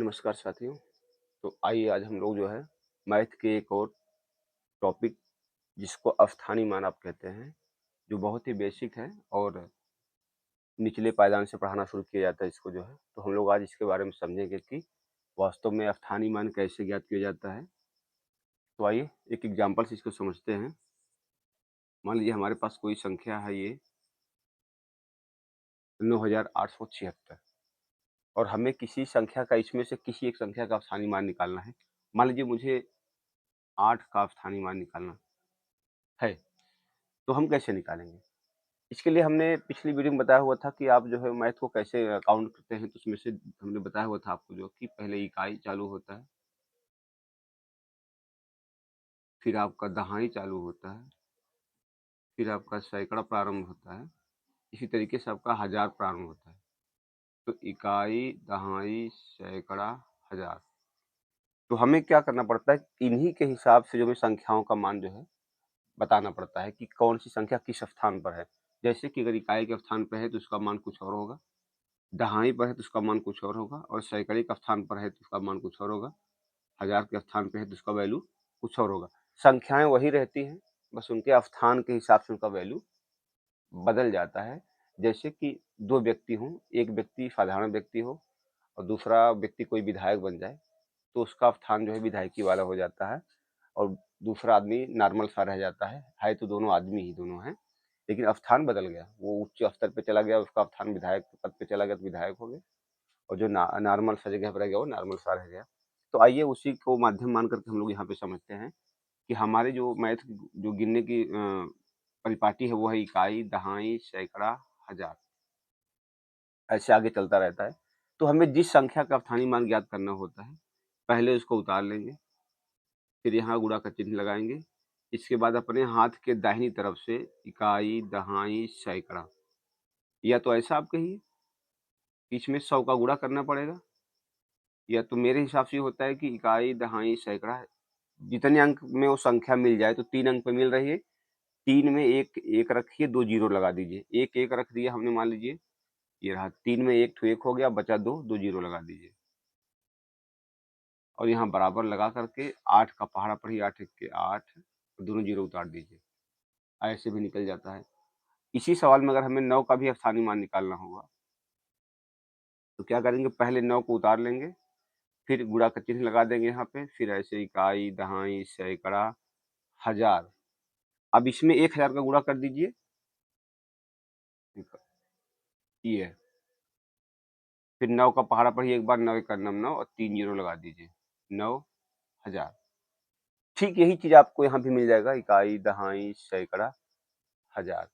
नमस्कार साथियों। तो आइए आज हम लोग जो है मैथ के एक और टॉपिक जिसको अस्थानी मान आप कहते हैं, जो बहुत ही बेसिक है और निचले पायदान से पढ़ाना शुरू किया जाता है इसको जो है। तो हम लोग आज इसके बारे में समझेंगे कि वास्तव में अस्थानी मान कैसे ज्ञात किया जाता है। तो आइए एक एग्जाम्पल से इसको समझते हैं। मान लीजिए हमारे पास कोई संख्या है ये 9,876 और हमें किसी संख्या का इसमें से किसी एक संख्या का अस्थानी मान निकालना है। मान लीजिए मुझे 8 का अस्थानी मान निकालना है, तो हम कैसे निकालेंगे? इसके लिए हमने पिछली वीडियो में बताया हुआ था कि आप जो है मैथ को कैसे काउंट करते हैं, तो उसमें से हमने बताया हुआ था आपको जो कि पहले इकाई चालू होता है, फिर आपका दहाई चालू होता है, फिर आपका सैकड़ा प्रारंभ होता है, इसी तरीके से आपका हज़ार प्रारंभ होता है। तो इकाई, दहाई, सैकड़ा, हज़ार। तो हमें क्या करना पड़ता है, इन्हीं के हिसाब से जो हमें संख्याओं का मान जो है बताना पड़ता है कि कौन-सी संख्या किस स्थान पर है। जैसे कि अगर इकाई के स्थान पे है तो उसका मान कुछ और होगा, दहाई पर है तो उसका मान कुछ और होगा और सैकड़े के स्थान पर है तो उसका मान कुछ और होगा, हज़ार के स्थान पे है तो उसका वैल्यू कुछ और होगा। संख्याएँ वही रहती हैं, बस उनके स्थान के हिसाब से उनका वैल्यू बदल जाता है। जैसे कि 2 व्यक्ति हों, एक व्यक्ति साधारण व्यक्ति हो और दूसरा व्यक्ति कोई विधायक बन जाए, तो उसका स्थान जो है विधायकी वाला हो जाता है और दूसरा आदमी नॉर्मल सा रह जाता है तो दोनों आदमी ही दोनों हैं, लेकिन स्थान बदल गया। वो उच्च स्तर पे चला गया, उसका स्थान विधायक पद पे चला गया तो विधायक हो गया और जो नॉर्मल सा जगह पर रह गया वो नॉर्मल सा रह गया। तो आइए उसी को माध्यम मान करके हम लोग यहाँ पे समझते हैं कि हमारे जो मैथ जो गिनने की परिपाटी है वो है इकाई, दहाई, सैकड़ा, हज़ार, ऐसे आगे चलता रहता है। तो हमें जिस संख्या का स्थानीय मान ज्ञात करना होता है, पहले उसको उतार लेंगे, फिर यहाँ गुणा का चिन्ह लगाएँगे। इसके बाद अपने हाथ के दाहिनी तरफ से इकाई, दहाई, सैकड़ा, या तो ऐसा आप कहिए कि इसमें 100 का गुणा करना पड़ेगा, या तो मेरे हिसाब से ये होता है कि इकाई, दहाई, सैकड़ा, जितने अंक में वो संख्या मिल जाए तो 3 अंक पे मिल रही है, 3 में 1 1 रखिए, 2 ज़ीरो लगा दीजिए। 1 1 रख दिया हमने मान लीजिए, ये रहा 3 में 1 ठो 1 हो गया, बचा 2, 2 ज़ीरो लगा दीजिए। और यहाँ बराबर लगा करके 8 का पहाड़ा पढ़िए, 8 एक के 8, दोनों ज़ीरो उतार दीजिए। ऐसे भी निकल जाता है। इसी सवाल में अगर हमें 9 का भी स्थानीय मान निकालना होगा, तो क्या करेंगे, पहले 9 को उतार लेंगे, फिर गुणा का चिन्ह लगा देंगे यहाँ पे, फिर ऐसे इकाई, दहाई, सैकड़ा, हज़ार। अब इसमें 1000 का गुणा कर दीजिए, ये है। फिर 9 का पहाड़ा पढ़िए एक बार, 9 एकड़ 9 9 और 3 ज़ीरो लगा दीजिए, 9,000। ठीक यही चीज़ आपको यहाँ भी मिल जाएगा, इकाई, दहाई, सैकड़ा, हज़ार।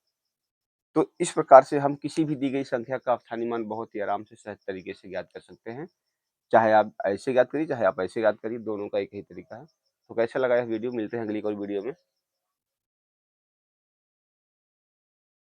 तो इस प्रकार से हम किसी भी दी गई संख्या का स्थानीय मान बहुत ही आराम से सहज तरीके से ज्ञात कर सकते हैं। चाहे आप ऐसे ज्ञात करिए, चाहे आप ऐसे ज्ञात करिए, दोनों का एक ही तरीका है। तो कैसा लगा यह वीडियो? मिलते हैं अगली कोई वीडियो में।